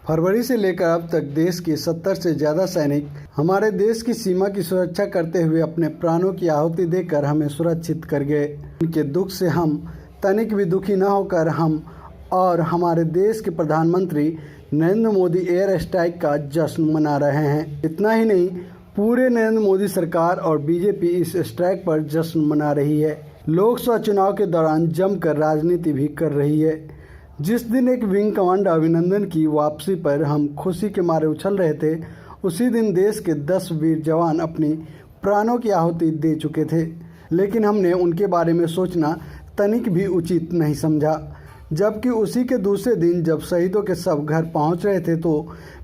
फरवरी से लेकर अब तक देश के 70 से ज़्यादा सैनिक हमारे देश की सीमा की सुरक्षा करते हुए अपने प्राणों की आहुति देकर हमें सुरक्षित कर गए। उनके दुख से हम तनिक भी दुखी न होकर हम और हमारे देश के प्रधानमंत्री नरेंद्र मोदी एयर स्ट्राइक का जश्न मना रहे हैं। इतना ही नहीं, पूरे नरेंद्र मोदी सरकार और बीजेपी इस स्ट्राइक पर जश्न मना रही है। लोकसभा चुनाव के दौरान जमकर राजनीति भी कर रही है। जिस दिन एक विंग कमांडर अभिनंदन की वापसी पर हम खुशी के मारे उछल रहे थे, उसी दिन देश के 10 वीर जवान अपनी प्राणों की आहुति दे चुके थे, लेकिन हमने उनके बारे में सोचना तनिक भी उचित नहीं समझा। जबकि उसी के दूसरे दिन जब शहीदों के शव घर पहुंच रहे थे तो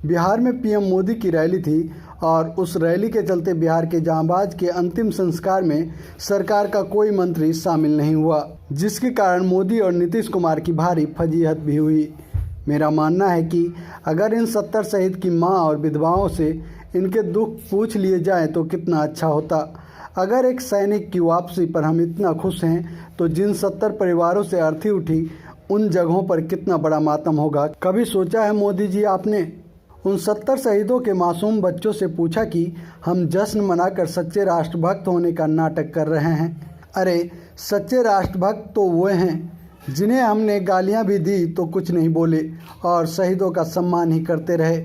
बिहार में पीएम मोदी की रैली थी और उस रैली के चलते बिहार के जांबाज के अंतिम संस्कार में सरकार का कोई मंत्री शामिल नहीं हुआ, जिसके कारण मोदी और नीतीश कुमार की भारी फजीहत भी हुई। मेरा मानना है कि अगर इन 70 शहीद की मां और विधवाओं से इनके दुख पूछ लिए जाएं तो कितना अच्छा होता। अगर एक सैनिक की वापसी पर हम इतना खुश हैं तो जिन 70 परिवारों से अर्थी उठी उन जगहों पर कितना बड़ा मातम होगा। कभी सोचा है मोदी जी आपने उन 70 शहीदों के मासूम बच्चों से पूछा कि हम जश्न मनाकर सच्चे राष्ट्रभक्त होने का नाटक कर रहे हैं? अरे सच्चे राष्ट्रभक्त तो वो हैं जिन्हें हमने गालियां भी दी तो कुछ नहीं बोले और शहीदों का सम्मान ही करते रहे।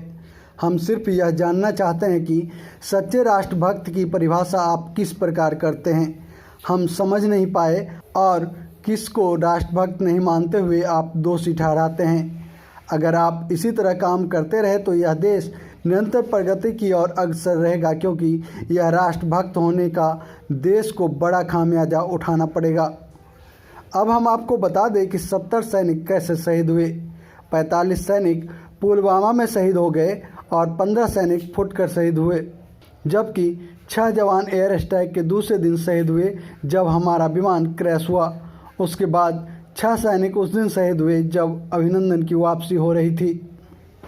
हम सिर्फ यह जानना चाहते हैं कि सच्चे राष्ट्रभक्त की परिभाषा आप किस प्रकार करते हैं। हम समझ नहीं पाए और किसको राष्ट्रभक्त नहीं मानते हुए आप दोषी ठहराते हैं। अगर आप इसी तरह काम करते रहे तो यह देश निरंतर प्रगति की ओर अग्रसर रहेगा, क्योंकि यह राष्ट्रभक्त होने का देश को बड़ा खामियाजा उठाना पड़ेगा। अब हम आपको बता दें कि 70 सैनिक कैसे शहीद हुए। 45 सैनिक पुलवामा में शहीद हो गए और 15 सैनिक फुटकर शहीद हुए, जबकि 6 जवान एयर स्ट्राइक के दूसरे दिन शहीद हुए जब हमारा विमान क्रैश हुआ। उसके बाद 6 सैनिक उस दिन शहीद हुए जब अभिनंदन की वापसी हो रही थी।